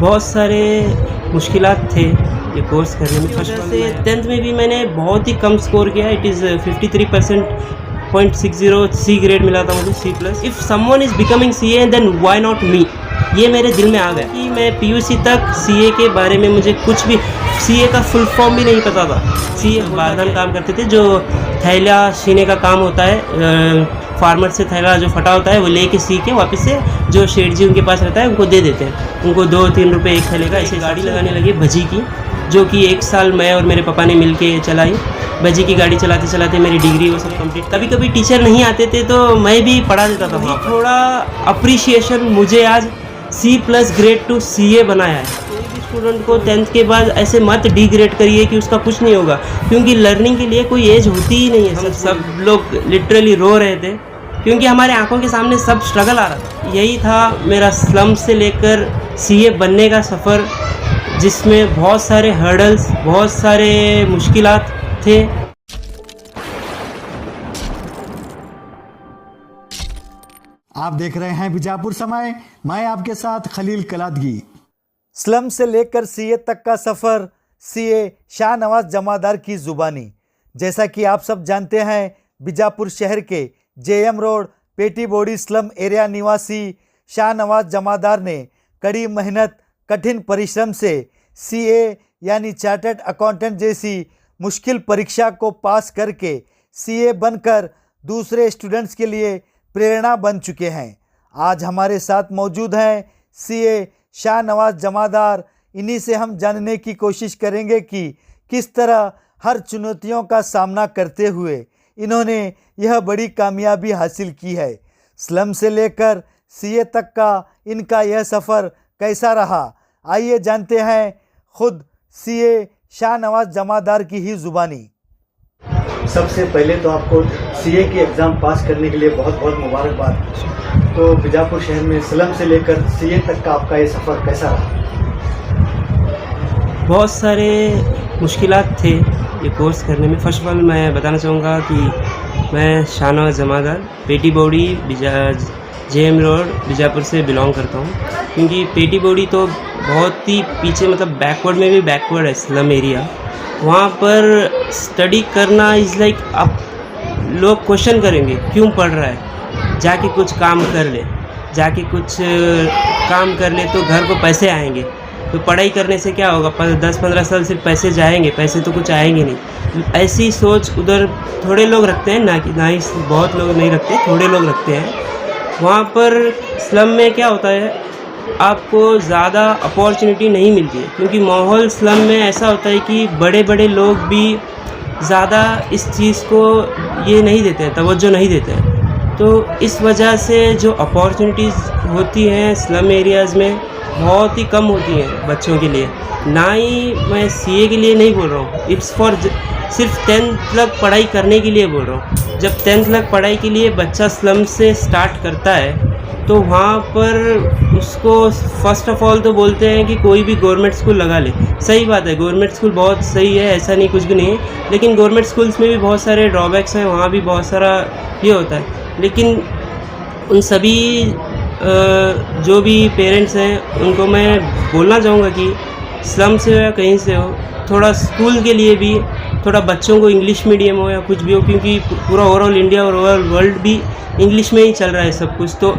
बहुत सारे मुश्किलात थे ये कोर्स करने में। फर्स्ट से 10th में भी मैंने बहुत ही कम स्कोर किया। इट इज़ 53.60 सी ग्रेड मिला था मुझे, C+। If someone is becoming CA then why not me, ये मेरे दिल में आ गया कि मैं PUC तक CA के बारे में मुझे कुछ भी, CA का फुल फॉर्म भी नहीं पता था। CA बारदान काम करते थे, जो थैला सीने का काम होता है, फार्मर से थैला जो फटा होता है वो लेके सी के वापस से जो शेठ जी उनके पास रहता है उनको दे देते हैं। उनको 2-3 रुपये एक थैले का। ऐसे गाड़ी लगाने लगी भजी की, जो कि 1 साल मैं और मेरे पापा ने मिल के चलाई। भजी की गाड़ी चलाते चलाते मेरी डिग्री वो सब कंप्लीट। कभी कभी टीचर नहीं आते थे तो मैं भी पढ़ा देता था वहाँ। थोड़ा अप्रिशिएशन मुझे आज C+ ग्रेड टू CA बनाया है। कोई भी स्टूडेंट को 10th के बाद ऐसे मत डिग्रेड करिए कि उसका कुछ नहीं होगा, क्योंकि लर्निंग के लिए कोई एज होती ही नहीं है। हम सब लोग लिटरली रो रहे थे क्योंकि हमारे आंखों के सामने सब स्ट्रगल आ रहा था। यही था मेरा स्लम से लेकर CA बनने का सफ़र, जिसमें बहुत सारे हर्डल्स, बहुत सारे मुश्किलात थे। आप देख रहे हैं बीजापुर समय, मैं आपके साथ खलील कलादगी। स्लम से लेकर CA तक का सफ़र, CA शाहनवाज जमादार की ज़ुबानी। जैसा कि आप सब जानते हैं, बीजापुर शहर के JM रोड पेटी बोड़ी स्लम एरिया निवासी शाहनवाज जमादार ने कड़ी मेहनत, कठिन परिश्रम से CA यानी चार्टर्ड अकाउंटेंट जैसी मुश्किल परीक्षा को पास करके CA बनकर दूसरे स्टूडेंट्स के लिए प्रेरणा बन चुके हैं। आज हमारे साथ मौजूद हैं CA शाहनवाज जमादार। इन्हीं से हम जानने की कोशिश करेंगे कि किस तरह हर चुनौतियों का सामना करते हुए इन्होंने यह बड़ी कामयाबी हासिल की है। स्लम से लेकर CA तक का इनका यह सफ़र कैसा रहा, आइए जानते हैं खुद CA शाहनवाज जमादार की ही ज़ुबानी। सबसे पहले तो आपको CA की एग्ज़ाम पास करने के लिए बहुत बहुत मुबारकबाद। तो बीजापुर शहर में स्लम से लेकर CA तक का आपका ये सफ़र कैसा रहा? बहुत सारे मुश्किलात थे ये कोर्स करने में। फर्स्ट ऑफ ऑल मैं बताना चाहूँगा कि मैं शाहनवाज जमादार पेटी बोड़ी JM रोड बीजापुर से बिलोंग करता हूँ, क्योंकि पेटी बोड़ी तो बहुत ही पीछे, मतलब बैकवर्ड में भी बैकवर्ड है स्लम एरिया। वहाँ पर स्टडी करना इज़ लाइक, अब लोग क्वेश्चन करेंगे क्यों पढ़ रहा है, जाके कुछ काम कर ले, जाके कुछ काम कर ले तो घर को पैसे आएंगे। तो पढ़ाई करने से क्या होगा, 10-15 साल सिर्फ पैसे जाएंगे, पैसे तो कुछ आएंगे नहीं। ऐसी सोच उधर थोड़े लोग रखते हैं, ना ही बहुत लोग नहीं रखते, थोड़े लोग रखते हैं। वहाँ पर स्लम में क्या होता है, आपको ज़्यादा अपॉर्चुनिटी नहीं मिलती है, क्योंकि माहौल स्लम में ऐसा होता है कि बड़े बड़े लोग भी ज़्यादा इस चीज़ को ये नहीं देते हैं, तवज्जो नहीं देते हैं। तो इस वजह से जो अपॉर्चुनिटीज़ होती हैं स्लम एरियाज़ में बहुत ही कम होती हैं बच्चों के लिए। ना ही मैं CA के लिए नहीं बोल रहा हूँ, इट्स फॉर सिर्फ 10th तक पढ़ाई करने के लिए बोल रहा हूँ। जब 10th तक पढ़ाई के लिए बच्चा स्लम से स्टार्ट करता है तो वहाँ पर उसको फ़र्स्ट ऑफ ऑल तो बोलते हैं कि कोई भी गवर्नमेंट स्कूल लगा ले। सही बात है, गवर्नमेंट स्कूल बहुत सही है, ऐसा नहीं, कुछ भी नहीं है, लेकिन गवर्नमेंट स्कूल्स में भी बहुत सारे ड्रॉबैक्स हैं, वहाँ भी बहुत सारा ये होता है। लेकिन उन सभी जो भी पेरेंट्स हैं उनको मैं बोलना चाहूँगा कि स्लम से हो या कहीं से हो, थोड़ा स्कूल के लिए भी थोड़ा बच्चों को इंग्लिश मीडियम हो या कुछ भी हो, क्योंकि पूरा ओवरऑल इंडिया और ओवरऑल वर्ल्ड भी इंग्लिश में ही चल रहा है सब कुछ। तो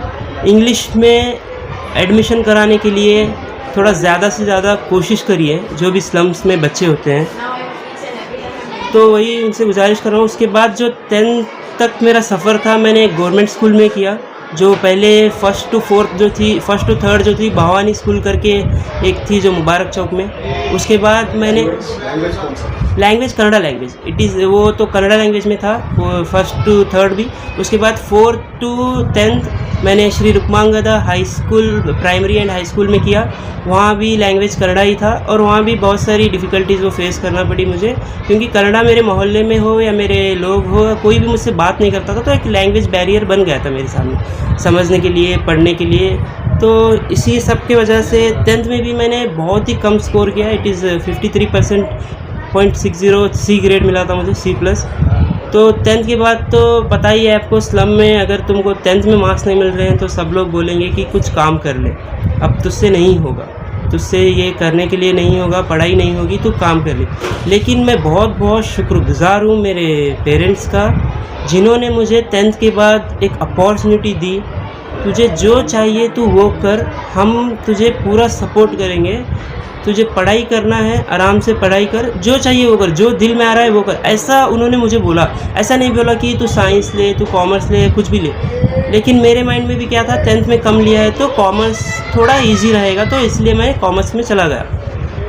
इंग्लिश में एडमिशन कराने के लिए थोड़ा ज़्यादा से ज़्यादा कोशिश करिए, जो भी स्लम्स में बच्चे होते हैं। तो वही उनसे गुजारिश कर रहा हूँ। उसके बाद जो 10th तक मेरा सफ़र था, मैंने गवर्नमेंट स्कूल में किया, जो पहले 1st to 4th जो थी, 1st to 3rd जो थी भवानी स्कूल करके एक थी जो मुबारक चौक में। उसके बाद मैंने language Kannada language, it is वो तो कन्नड़ा लैंग्वेज में था, 1st to 3rd भी। उसके बाद 4th to 10th मैंने Shri Rukmangada high school primary and high school में किया, वहाँ भी लैंग्वेज कन्नड़ा ही था, और वहाँ भी बहुत सारी डिफ़िकल्टीज़ वो फेस करना पड़ी मुझे, क्योंकि कन्नड़ा मेरे मोहल्ले में हो या मेरे लोग हो, कोई भी मुझसे बात नहीं करता था, तो एक लैंग्वेज बैरियर बन गया था मेरे सामने समझने के लिए, पढ़ने के लिए। तो इसी सब की वजह से 10th में भी मैंने बहुत ही कम स्कोर किया। इट इज़ 53.60 सी ग्रेड मिला था मुझे, C+। तो 10th के बाद तो पता ही है आपको, स्लम में अगर तुमको 10th में मार्क्स नहीं मिल रहे हैं तो सब लोग बोलेंगे कि कुछ काम कर ले, अब तुझसे नहीं होगा। तुझसे ये करने के लिए नहीं होगा, पढ़ाई नहीं होगी, तू काम कर ले। लेकिन मैं बहुत बहुत शुक्रगुज़ार हूँ मेरे पेरेंट्स का, जिन्होंने मुझे 10th के बाद एक अपॉर्चुनिटी दी। तुझे जो चाहिए तू वो कर, हम तुझे पूरा सपोर्ट करेंगे। तुझे पढ़ाई करना है, आराम से पढ़ाई कर, जो चाहिए वो कर, जो दिल में आ रहा है वो कर, ऐसा उन्होंने मुझे बोला। ऐसा नहीं बोला कि तू साइंस ले, तू कॉमर्स ले, कुछ भी ले। लेकिन मेरे माइंड में भी क्या था, 10th में कम लिया है तो कॉमर्स थोड़ा इजी रहेगा, तो इसलिए मैं कॉमर्स में चला गया।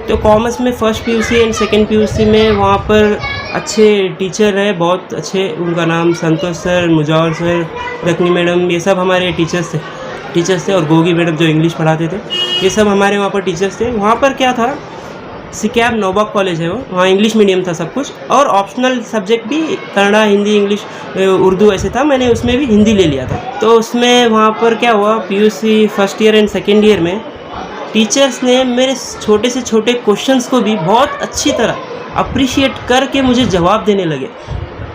तो कॉमर्स में first PUC and second PUC में वहाँ पर अच्छे टीचर रहे, बहुत अच्छे। उनका नाम संतोष सर, मुजावर सर, रकनी मैडम, ये सब हमारे टीचर्स थे। और गोगी मैडम जो इंग्लिश पढ़ाते थे, ये सब हमारे वहाँ पर टीचर्स थे। वहाँ पर क्या था, सिक्याब नौबाग कॉलेज है वो, वहाँ इंग्लिश मीडियम था सब कुछ, और ऑप्शनल सब्जेक्ट भी कन्नड़ा, हिंदी, इंग्लिश, उर्दू ऐसे था। मैंने उसमें भी हिंदी ले लिया था। तो उसमें वहाँ पर क्या हुआ, PUC first year and second year में टीचर्स ने मेरे छोटे से छोटे क्वेश्चंस को भी बहुत अच्छी तरह अप्रिशिएट करके मुझे जवाब देने लगे।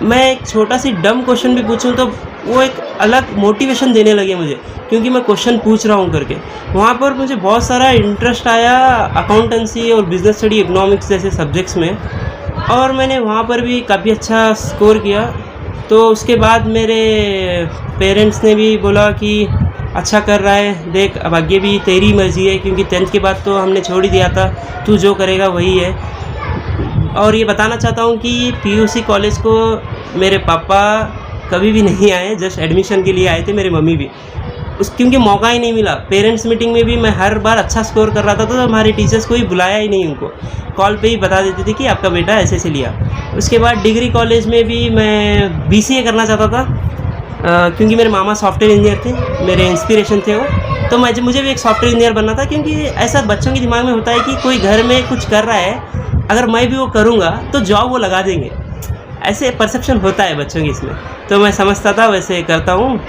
मैं एक छोटा सी डम क्वेश्चन भी पूछूं तो वो एक अलग मोटिवेशन देने लगे मुझे, क्योंकि मैं क्वेश्चन पूछ रहा हूं करके। वहाँ पर मुझे बहुत सारा इंटरेस्ट आया अकाउंटेंसी और बिजनेस स्टडी, इकोनॉमिक्स जैसे सब्जेक्ट्स में, और मैंने वहाँ पर भी काफ़ी अच्छा स्कोर किया। तो उसके बाद मेरे पेरेंट्स ने भी बोला कि अच्छा कर रहा है, देख अब आगे भी तेरी मर्ज़ी है, क्योंकि 10th के बाद तो हमने छोड़ ही दिया था, तू जो करेगा वही है। और ये बताना चाहता हूँ कि पीयूसी कॉलेज को मेरे पापा कभी भी नहीं आए, जस्ट एडमिशन के लिए आए थे, मेरे मम्मी भी क्योंकि मौका ही नहीं मिला। पेरेंट्स मीटिंग में भी मैं हर बार अच्छा स्कोर कर रहा था, तो हमारे टीचर्स कोई बुलाया ही नहीं, उनको कॉल पे ही बता देते थे कि आपका बेटा ऐसे ऐसे लिया। उसके बाद डिग्री कॉलेज में भी मैं BCA करना चाहता था, क्योंकि मेरे मामा सॉफ्टवेयर इंजीनियर थे, मेरे इंस्पिरेशन थे वो। तो मुझे भी एक सॉफ्टवेयर इंजीनियर बनना था, क्योंकि ऐसा बच्चों के दिमाग में होता है कि कोई घर में कुछ कर रहा है, अगर मैं भी वो करूँगा तो जॉब वो लगा देंगे, ऐसे परसेप्शन होता है बच्चों की इसमें। तो मैं समझता था, वैसे करता हूँ।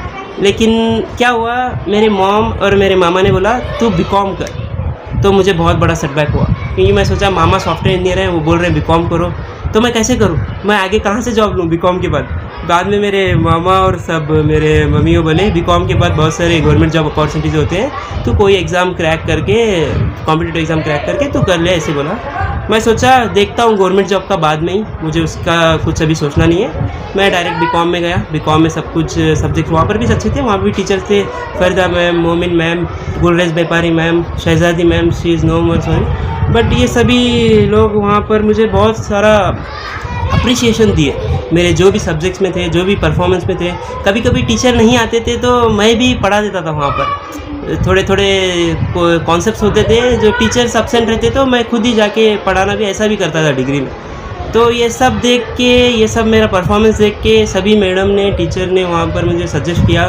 लेकिन क्या हुआ, मेरे मॉम और मेरे मामा ने बोला तू BCom कर। तो मुझे बहुत बड़ा सेटबैक हुआ, क्योंकि मैं सोचा मामा सॉफ्टवेयर इंजीनियर हैं, वो बोल रहे हैं BCom करो, तो मैं कैसे करूँ, मैं आगे कहाँ से जॉब लूँ BCom के बाद में मेरे मामा और सब मेरे मम्मी वो बोले BCom के बाद बहुत सारे गवर्नमेंट जॉब अपॉर्चुनिटीज़ होते हैं, तू कोई एग्ज़ाम क्रैक करके, कॉम्पिटिटिव एग्ज़ाम क्रैक करके तू कर ले, ऐसे बोला। मैं सोचा देखता हूँ गवर्नमेंट जॉब का बाद में ही, मुझे उसका कुछ अभी सोचना नहीं है। मैं डायरेक्ट BCom में गया। BCom में सब कुछ सब्जेक्ट वहाँ पर भी अच्छे थे, वहाँ भी टीचर्स थे, Farida ma'am, Momin ma'am, Gulrez Bepari ma'am, Shahzadi ma'am, she is no more sorry, but ये सभी लोग वहाँ पर मुझे बहुत सारा अप्रिसिएशन दिए, मेरे जो भी सब्जेक्ट्स में थे, जो भी परफॉर्मेंस में थे। कभी कभी टीचर नहीं आते थे तो मैं भी पढ़ा देता था वहाँ पर, थोड़े थोड़े कॉन्सेप्ट्स होते थे जो टीचर्स एब्सेंट रहते तो मैं खुद ही जाके पढ़ाना भी, ऐसा भी करता था डिग्री में। तो ये सब देख के, ये सब मेरा परफॉर्मेंस देख के सभी मैडम ने, टीचर ने वहाँ पर मुझे सजेस्ट किया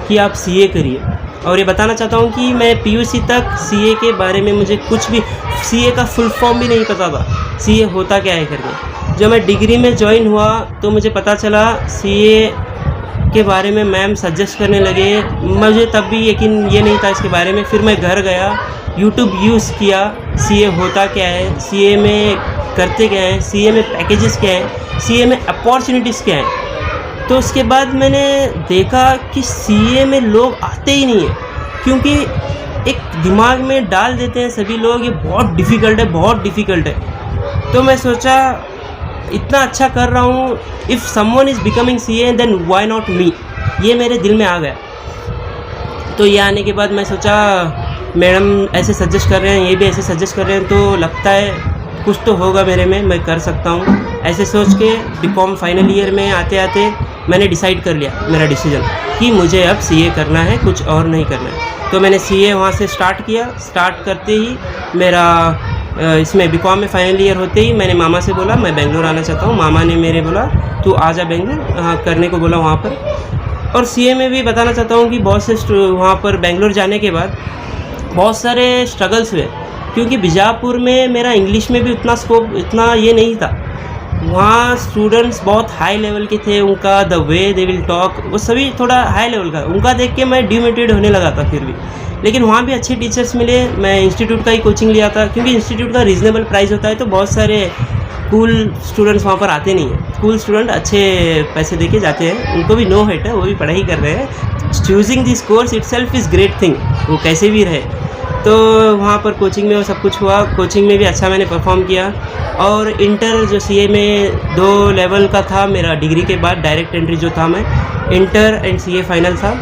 कि आप CA करिए। और ये बताना चाहता हूँ कि मैं PUC तक CA के बारे में मुझे कुछ भी, CA का फुल फॉर्म भी नहीं पता था, CA होता क्या है करके। जब मैं डिग्री में ज्वाइन हुआ तो मुझे पता चला CA के बारे में, मैम सजेस्ट करने लगे। मुझे तब भी यकीन ये नहीं था इसके बारे में। फिर मैं घर गया, यूट्यूब यूज़ किया, CA होता क्या है, CA में करते क्या है, CA में पैकेजेस क्या है, CA में अपॉर्चुनिटीज़ क्या है। तो उसके बाद मैंने देखा कि CA में लोग आते ही नहीं है, क्योंकि एक दिमाग में डाल देते हैं सभी लोग ये बहुत डिफ़िकल्ट है, बहुत डिफ़िकल्ट है। तो मैं सोचा इतना अच्छा कर रहा हूँ, if someone is becoming CA then why not me, ये मेरे दिल में आ गया। तो ये आने के बाद मैं सोचा मैडम ऐसे सजेस्ट कर रहे हैं, ये भी ऐसे सजेस्ट कर रहे हैं, तो लगता है कुछ तो होगा मेरे में, मैं कर सकता हूँ। ऐसे सोच के BCom फाइनल ईयर में आते आते मैंने डिसाइड कर लिया, मेरा डिसीजन कि मुझे अब CA करना है, कुछ और नहीं करना है। तो मैंने CA वहाँ से स्टार्ट किया। स्टार्ट करते ही मेरा इसमें BCom में फाइनल ईयर होते ही मैंने मामा से बोला मैं बेंगलोर आना चाहता हूँ। मामा ने मेरे बोला तू आ जा बेंगलोर, करने को बोला वहाँ पर। और CA में भी बताना चाहता हूँ कि बहुत से वहाँ पर बेंगलोर जाने के बाद बहुत सारे स्ट्रगल्स हुए, क्योंकि बीजापुर में मेरा इंग्लिश में भी उतना स्कोप, इतना ये नहीं था। वहाँ स्टूडेंट्स बहुत हाई लेवल के थे, उनका the way they will talk वो सभी थोड़ा हाई लेवल का, उनका देख के मैं डिमोटिवेट होने लगा था फिर भी। लेकिन वहाँ भी अच्छे टीचर्स मिले। मैं इंस्टीट्यूट का ही कोचिंग लिया था, क्योंकि इंस्टीट्यूट का रीज़नेबल प्राइस होता है, तो बहुत सारे कूल स्टूडेंट्स वहाँ पर आते नहीं हैं। कूल स्टूडेंट अच्छे पैसे दे के जाते हैं, उनको भी नो हेट है, वो भी पढ़ाई कर रहे हैं। Choosing this course itself is great thing, वो कैसे भी रहे। तो वहाँ पर कोचिंग में वो सब कुछ हुआ, कोचिंग में भी अच्छा मैंने परफॉर्म किया। और इंटर जो सीए में 2 लेवल का था मेरा, डिग्री के बाद डायरेक्ट एंट्री जो था, मैं इंटर एंड सीए फाइनल था।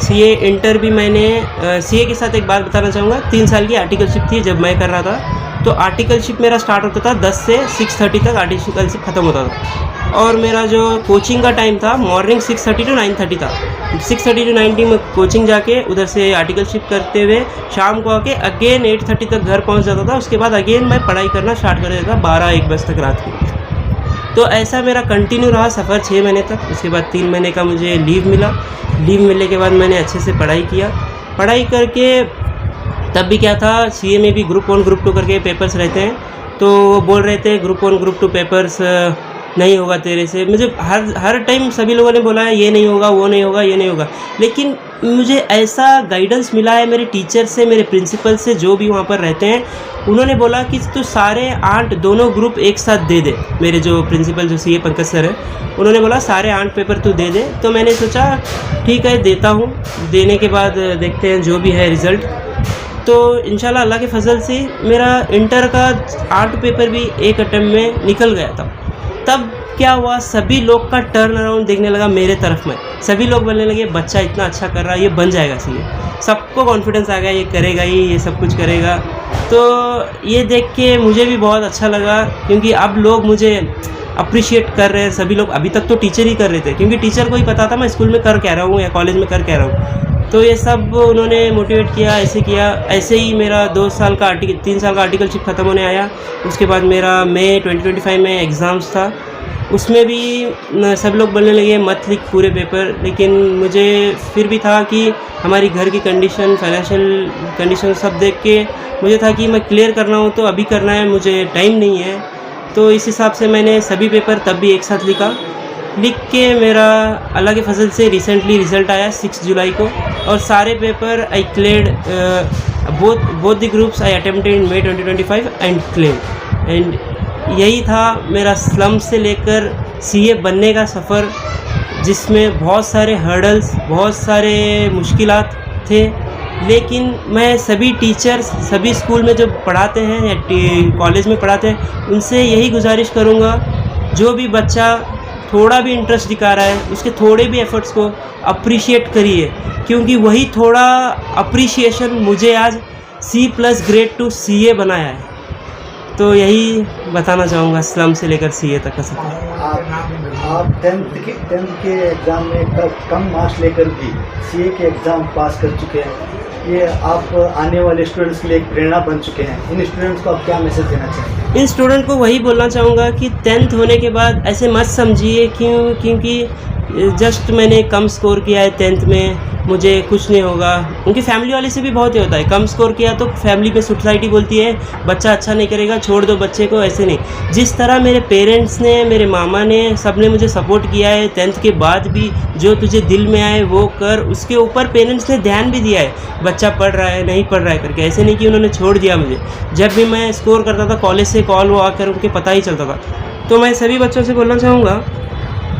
सीए इंटर भी मैंने सीए के साथ एक बात बताना चाहूँगा, 3 साल की आर्टिकलशिप थी जब मैं कर रहा था। तो आर्टिकलशिप मेरा स्टार्ट होता था 10 से 6:30 तक आर्टिकलशिप ख़त्म होता था। और मेरा जो कोचिंग का टाइम था मॉर्निंग 6:30 to 9:30 था। 6:30 to 9:30 में कोचिंग जाके उधर से आर्टिकलशिप करते हुए शाम को आके अगेन 8:30 तक घर पहुंच जाता था। उसके बाद अगेन मैं पढ़ाई करना स्टार्ट कर देता था 12-1 बजे तक रात की। तो ऐसा मेरा कंटिन्यू रहा सफ़र 6 महीने तक। उसके बाद 3 महीने का मुझे लीव मिला। लीव मिलने के बाद मैंने अच्छे से पढ़ाई किया। पढ़ाई करके तब भी क्या था, सीए में भी ग्रुप 1 ग्रुप 2 करके पेपर्स रहते हैं। तो वो बोल रहे थे ग्रुप 1 ग्रुप 2 पेपर्स नहीं होगा तेरे से। मुझे हर टाइम सभी लोगों ने बोला है ये नहीं होगा, वो नहीं होगा, ये नहीं होगा। लेकिन मुझे ऐसा गाइडेंस मिला है मेरे टीचर से, मेरे प्रिंसिपल से, जो भी वहाँ पर रहते हैं। उन्होंने बोला कि तू सारे 8 दोनों ग्रुप एक साथ दे दे। मेरे जो प्रिंसिपल जो सीए पंकज सर है, उन्होंने बोला सारे 8 पेपर तू दे दे। तो मैंने सोचा ठीक है देता हूँ। देने के बाद देखते हैं जो भी है रिज़ल्ट। तो इंशाल्लाह अल्लाह के फजल से मेरा इंटर का 8 पेपर भी एक अटेम्प्ट में निकल गया था। तब क्या हुआ, सभी लोग का टर्न अराउंड देखने लगा मेरे तरफ में। सभी लोग बोलने लगे बच्चा इतना अच्छा कर रहा है, ये बन जाएगा सीए। सबको कॉन्फिडेंस आ गया ये करेगा ही, ये सब कुछ करेगा। तो ये देख के मुझे भी बहुत अच्छा लगा, क्योंकि अब लोग मुझे अप्रिशिएट कर रहे हैं सभी लोग। अभी तक तो टीचर ही कर रहे थे, क्योंकि टीचर को ही पता था मैं स्कूल में कर क्या रहा हूँ या कॉलेज में कर क्या रहा हूँ। तो ये सब उन्होंने मोटिवेट किया, ऐसे किया। ऐसे ही मेरा 3 साल का आर्टिकलशिप ख़त्म होने आया। उसके बाद मेरा मई 2025 में एग्ज़ाम्स था। उसमें भी सब लोग बोलने लगे मत लिख पूरे पेपर। लेकिन मुझे फिर भी था कि हमारी घर की कंडीशन, फाइनेंशियल कंडीशन सब देख के मुझे था कि मैं क्लियर करना हो तो अभी करना है, मुझे टाइम नहीं है। तो इस हिसाब से मैंने सभी पेपर तब भी एक साथ लिख के मेरा अल्लाह के फजल से रिसेंटली रिज़ल्ट आया 6 जुलाई को। और सारे paper I cleared both the groups I attempted in मई 2025 एंड क्लियर्ड। एंड यही था मेरा स्लम से लेकर सीए बनने का सफ़र, जिसमें बहुत सारे हर्डल्स, बहुत सारे मुश्किलात थे। लेकिन मैं सभी टीचर्स, सभी स्कूल में जो पढ़ाते हैं या कॉलेज में पढ़ाते हैं, उनसे यही गुजारिश करूँगा, जो भी बच्चा थोड़ा भी इंटरेस्ट दिखा रहा है उसके थोड़े भी एफ़र्ट्स को अप्रिशिएट करिए, क्योंकि वही थोड़ा अप्रिशिएशन मुझे आज C+ ग्रेड टू CA बनाया है। तो यही बताना चाहूँगा स्लम से लेकर CA तक का सफ़र। आप 10th के एग्ज़ाम में कम मार्क्स लेकर भी CA के एग्ज़ाम पास कर चुके हैं। ये आप आने वाले स्टूडेंट्स के लिए एक प्रेरणा बन चुके हैं। इन स्टूडेंट्स को आप क्या मैसेज देना चाहेंगे? इन स्टूडेंट को वही बोलना चाहूँगा कि 10th होने के बाद ऐसे मत समझिए क्योंकि जस्ट मैंने कम स्कोर किया है 10th में, मुझे कुछ नहीं होगा। उनकी फैमिली वाले से भी बहुत ही होता है, कम स्कोर किया तो फैमिली में सोसाइटी बोलती है बच्चा अच्छा नहीं करेगा, छोड़ दो बच्चे को। ऐसे नहीं, जिस तरह मेरे पेरेंट्स ने, मेरे मामा ने, सब ने मुझे सपोर्ट किया है 10th के बाद भी, जो तुझे दिल में आए वो कर। उसके ऊपर पेरेंट्स ने ध्यान भी दिया है, बच्चा पढ़ रहा है नहीं पढ़ रहा है करके। ऐसे नहीं कि उन्होंने छोड़ दिया मुझे। जब भी मैं स्कोर करता था कॉलेज से कॉल वो आकर उनके पता ही चलता था। तो मैं सभी बच्चों से बोलना चाहूँगा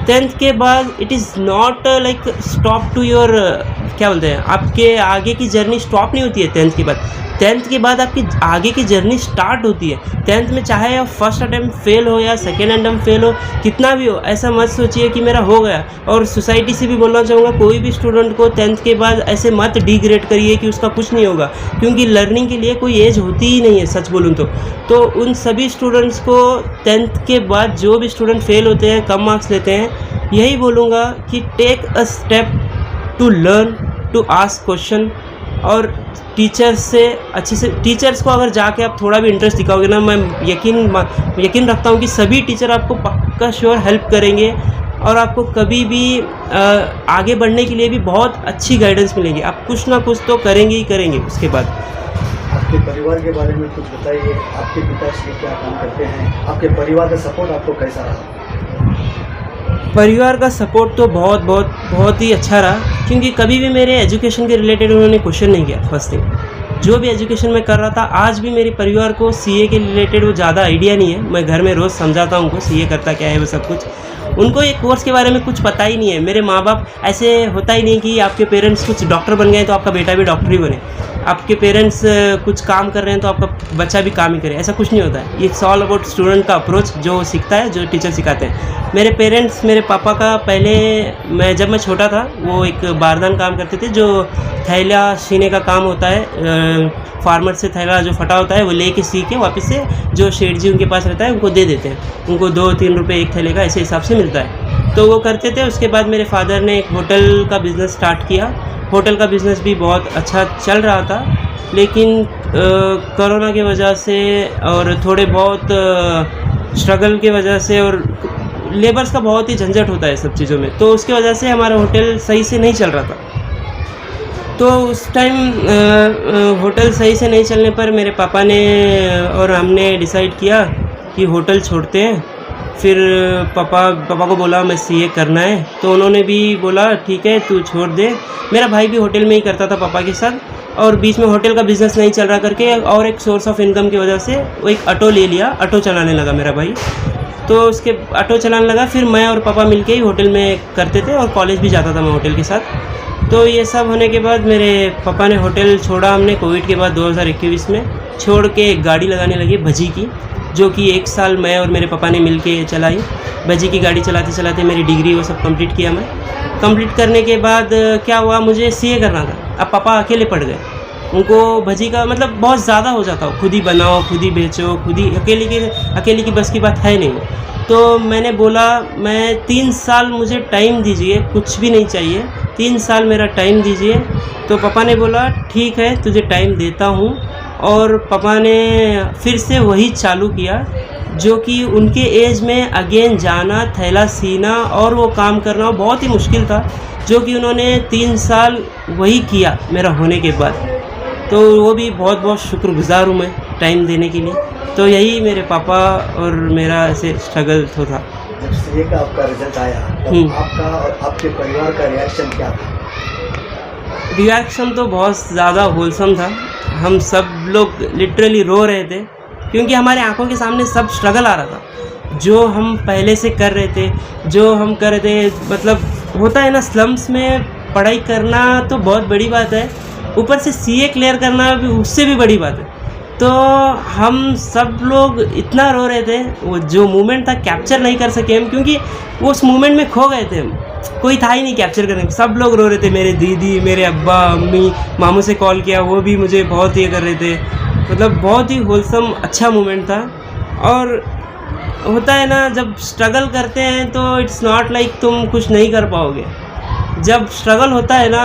10th के बाद it is not like stop to your, क्या बोलते हैं, आपके आगे की जर्नी स्टॉप नहीं होती है 10th के बाद। 10th के बाद आपकी आगे की जर्नी स्टार्ट होती है। 10th में चाहे आप फर्स्ट अटेम्प्ट फेल हो या सेकेंड अटेम्प्ट फेल हो, कितना भी हो, ऐसा मत सोचिए कि मेरा हो गया। और सोसाइटी से भी बोलना चाहूँगा कोई भी स्टूडेंट को 10th के बाद ऐसे मत डिग्रेड करिए कि उसका कुछ नहीं होगा, क्योंकि लर्निंग के लिए कोई एज होती ही नहीं है सच बोलूँ तो उन सभी स्टूडेंट्स को 10th के बाद जो भी स्टूडेंट फेल होते हैं, कम मार्क्स लेते हैं, यही बोलूँगा कि take a step to learn, to ask question. और टीचर्स से अच्छे से, टीचर्स को अगर जाके आप थोड़ा भी इंटरेस्ट दिखाओगे ना, मैं यकीन रखता हूँ कि सभी टीचर आपको पक्का श्योर हेल्प करेंगे और आपको कभी भी आगे बढ़ने के लिए भी बहुत अच्छी गाइडेंस मिलेगी। आप कुछ ना कुछ तो करेंगे ही करेंगे। उसके बाद आपके परिवार के बारे में कुछ बताइए। आपके पिताश्री क्या काम करते हैं? आपके परिवार का सपोर्ट आपको कैसा रहा? परिवार का सपोर्ट तो बहुत ही अच्छा रहा, क्योंकि कभी भी मेरे एजुकेशन के रिलेटेड उन्होंने क्वेश्चन नहीं किया। फर्स्ट थिंग, जो भी एजुकेशन में कर रहा था, आज भी मेरे परिवार को सीए के रिलेटेड वो ज़्यादा आइडिया नहीं है। मैं घर में रोज़ समझाता हूँ उनको सीए करता क्या है वो सब कुछ। उनको एक कोर्स के बारे में कुछ पता ही नहीं है। मेरे माँ बाप, ऐसे होता ही नहीं कि आपके पेरेंट्स कुछ डॉक्टर बन गए तो आपका बेटा भी डॉक्टर ही बने। आपके पेरेंट्स कुछ काम कर रहे हैं तो आपका बच्चा भी काम ही करे, ऐसा कुछ नहीं होता है। इट्स ऑल अबाउट स्टूडेंट का अप्रोच जो सीखता है, जो टीचर सिखाते हैं। मेरे पेरेंट्स, मेरे पापा का पहले जब मैं छोटा था वो एक बारदान काम करते थे, जो थैला सीने का काम होता है। फार्मर से थैला जो फटा होता है वो लेके सी के वापस से जो शेठ जी उनके पास रहता है उनको दे देते हैं। उनको 2-3 रुपये एक थैले का ऐसे हिसाब से मिलता है, तो वो करते थे। उसके बाद मेरे फादर ने एक होटल का बिज़नेस स्टार्ट किया। होटल का बिज़नेस भी बहुत अच्छा चल रहा था, लेकिन कोरोना की वजह से और थोड़े बहुत स्ट्रगल की वजह से, और लेबर्स का बहुत ही झंझट होता है सब चीज़ों में, तो उसकी वजह से हमारा होटल सही से नहीं चल रहा था। तो उस टाइम होटल सही से नहीं चलने पर मेरे पापा ने और हमने डिसाइड किया कि होटल छोड़ते हैं। फिर पापा को बोला मैं सीए करना है, तो उन्होंने भी बोला ठीक है तू छोड़ दे। मेरा भाई भी होटल में ही करता था पापा के साथ, और बीच में होटल का बिज़नेस नहीं चल रहा करके और एक सोर्स ऑफ इनकम की वजह से वो एक ऑटो ले लिया, ऑटो चलाने लगा मेरा भाई। तो उसके ऑटो चलाने लगा, फिर मैं और पापा मिलके ही होटल में करते थे, और कॉलेज भी जाता था मैं होटल के साथ। तो ये सब होने के बाद मेरे पापा ने होटल छोड़ा, हमने कोविड के बाद 2021 में छोड़ के एक गाड़ी लगाने लगी भजी की, जो कि 1 साल मैं और मेरे पापा ने मिलके चलाई। भजी की गाड़ी चलाते चलाते मेरी डिग्री वो सब कंप्लीट किया। मैं कंप्लीट करने के बाद क्या हुआ, मुझे सीए करना था। अब पापा अकेले पड़ गए, उनको भजी का मतलब बहुत ज़्यादा हो जाता हो, खुद ही बनाओ, खुद ही बेचो, खुद ही अकेले की बस की बात है नहीं। तो मैंने बोला मैं 3 साल मुझे टाइम दीजिए, कुछ भी नहीं चाहिए, 3 साल मेरा टाइम दीजिए। तो पापा ने बोला ठीक है तुझे टाइम देता हूँ, और पापा ने फिर से वही चालू किया जो कि उनके एज में अगेन जाना, थैला सीना और वो काम करना बहुत ही मुश्किल था, जो कि उन्होंने 3 साल वही किया मेरा होने के बाद। तो वो भी बहुत बहुत शुक्रगुज़ार हूँ मैं टाइम देने के लिए। तो यही मेरे पापा और मेरा ऐसे स्ट्रगल तो था। जब सीए का आपका रिजल्ट आया तब आपका और आपके परिवार का रिएक्शन क्या था? रिएक्शन तो बहुत ज़्यादा होलसम था। हम सब लोग लिटरली रो रहे थे, क्योंकि हमारे आंखों के सामने सब स्ट्रगल आ रहा था जो हम पहले से कर रहे थे, जो हम कर रहे थे। मतलब होता है ना, स्लम्स में पढ़ाई करना तो बहुत बड़ी बात है, ऊपर से सीए क्लियर करना भी उससे भी बड़ी बात है। तो हम सब लोग इतना रो रहे थे, वो जो मोमेंट था कैप्चर नहीं कर सके हम, क्योंकि वो उस मोमेंट में खो गए थे हम, कोई था ही नहीं कैप्चर करने। सब लोग रो रहे थे, मेरे दीदी, मेरे अब्बा, अम्मी, मामू से कॉल किया, वो भी मुझे बहुत ये कर रहे थे। मतलब बहुत ही होलसम अच्छा मोमेंट था। और होता है ना, जब स्ट्रगल करते हैं तो इट्स नॉट लाइक तुम कुछ नहीं कर पाओगे। जब स्ट्रगल होता है ना,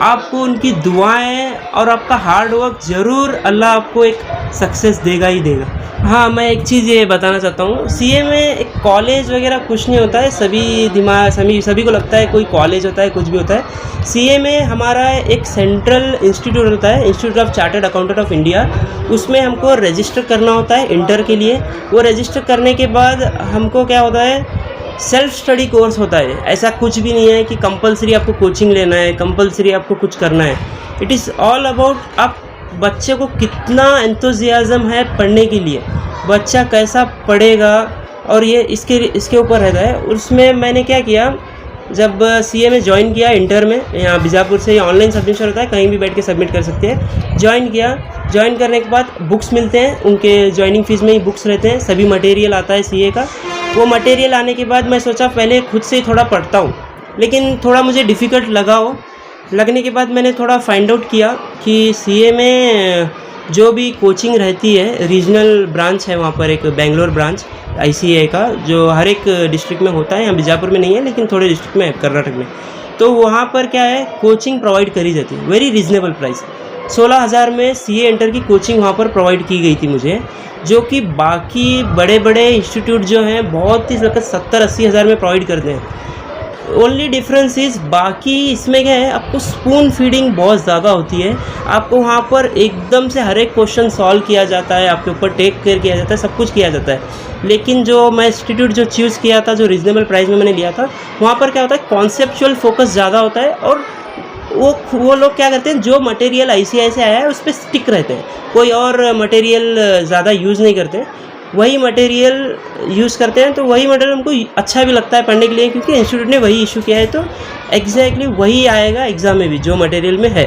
आपको उनकी दुआएं और आपका हार्ड वर्क ज़रूर अल्लाह आपको एक सक्सेस देगा ही देगा। हाँ, मैं एक चीज़ ये बताना चाहता हूँ, सीए में एक कॉलेज वगैरह कुछ नहीं होता है। सभी को लगता है कोई कॉलेज होता है, कुछ भी होता है। सीए में हमारा एक सेंट्रल इंस्टीट्यूट होता है, institute of chartered accountant of India. उसमें हमको रजिस्टर करना होता है इंटर के लिए। वो रजिस्टर करने के बाद हमको क्या होता है, सेल्फ स्टडी कोर्स होता है। ऐसा कुछ भी नहीं है कि कंपलसरी आपको कोचिंग लेना है, कंपलसरी आपको कुछ करना है। इट इज़ ऑल अबाउट आप बच्चे को कितना एंथुजियाज़म है पढ़ने के लिए, बच्चा कैसा पढ़ेगा, और ये इसके ऊपर रहता है। उसमें मैंने क्या किया, जब सीए में ज्वाइन किया इंटर में, यहाँ बीजापुर से ऑनलाइन सबमिशन होता है, कहीं भी बैठ के सबमिट कर सकते हैं। ज्वाइन किया, ज्वाइन करने के बाद बुक्स मिलते हैं, उनके ज्वाइनिंग फ़ीस में ही बुक्स रहते हैं, सभी मटेरियल आता है सीए का। वो मटेरियल आने के बाद मैं सोचा पहले खुद से थोड़ा पढ़ता हूँ, लेकिन थोड़ा मुझे डिफ़िकल्ट लगा। वो लगने के बाद मैंने थोड़ा फाइंड आउट किया कि सीए में जो भी कोचिंग रहती है, रीजनल ब्रांच है वहाँ पर, एक बेंगलोर ब्रांच आईसीए का, जो हर एक डिस्ट्रिक्ट में होता है। यहाँ बीजापुर में नहीं है, लेकिन थोड़े डिस्ट्रिक्ट में है, कर्नाटक में। तो वहाँ पर क्या है, कोचिंग प्रोवाइड करी जाती है, वेरी रीज़नेबल प्राइस। 16,000 में सीए इंटर की कोचिंग वहाँ पर प्रोवाइड की गई थी मुझे, जो कि बाकी बड़े बड़े इंस्टीट्यूट जो हैं बहुत ही 70-80 हज़ार में प्रोवाइड करते हैं। ओनली डिफरेंस इज़, बाकी इसमें क्या है, आपको स्पून फीडिंग बहुत ज़्यादा होती है। आपको वहाँ पर एकदम से हर एक क्वेश्चन सॉल्व किया जाता है, आपके ऊपर टेक केयर किया जाता है, सब कुछ किया जाता है। लेकिन जो मैं इंस्टीट्यूट जो चूज़ किया था, जो रीज़नेबल प्राइस में मैंने लिया था, वहाँ पर क्या होता है, कॉन्सेप्चुअल फोकस ज़्यादा होता है। और वो लोग क्या करते हैं, जो मटेरियल आईसीआई से आया है उस पर स्टिक रहते हैं, कोई और मटेरियल ज़्यादा यूज़ नहीं करते, वही मटेरियल यूज़ करते हैं। तो वही मटेरियल हमको अच्छा भी लगता है पढ़ने के लिए, क्योंकि इंस्टीट्यूट ने वही इशू किया है, तो एग्जैक्टली वही आएगा एग्ज़ाम में भी जो मटेरियल में है।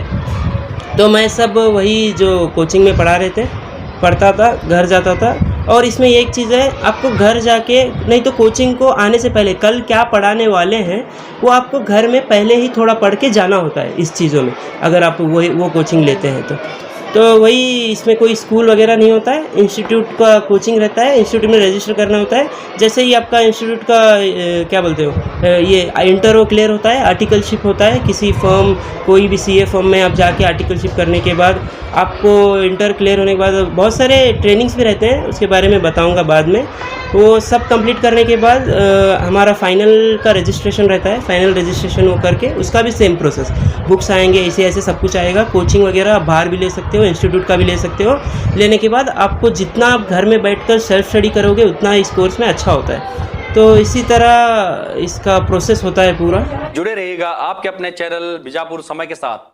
तो मैं सब वही जो कोचिंग में पढ़ा रहे थे पढ़ता था, घर जाता था। और इसमें एक चीज़ है, आपको घर जाके नहीं तो कोचिंग को आने से पहले कल क्या पढ़ाने वाले हैं वो आपको घर में पहले ही थोड़ा पढ़ के जाना होता है इस चीज़ों में, अगर आप वो कोचिंग लेते हैं तो वही इसमें कोई स्कूल वगैरह नहीं होता है, इंस्टीट्यूट का कोचिंग रहता है, इंस्टीट्यूट में रजिस्टर करना होता है। जैसे ही आपका इंस्टीट्यूट का क्या बोलते हो ये इंटर वो क्लियर होता है, आर्टिकलशिप होता है किसी फर्म, कोई भी सीए फर्म में आप जाके आर्टिकलशिप करने के बाद आपको इंटर क्लियर होने के बाद बहुत सारे ट्रेनिंग्स भी रहते हैं, उसके बारे में बताऊंगा बाद में। वो सब कंप्लीट करने के बाद हमारा फाइनल का रजिस्ट्रेशन रहता है, फाइनल रजिस्ट्रेशन वो करके उसका भी सेम प्रोसेस, बुक्स आएंगे, ऐसे सब कुछ आएगा। कोचिंग वगैरह आप बाहर भी ले सकते हो, इंस्टीट्यूट का भी ले सकते हो। लेने के बाद आपको जितना आप घर में बैठकर सेल्फ स्टडी करोगे उतना इस कोर्स में अच्छा होता है। तो इसी तरह इसका प्रोसेस होता है पूरा। जुड़े रहिएगा आपके अपने चैनल बीजापुर समय के साथ।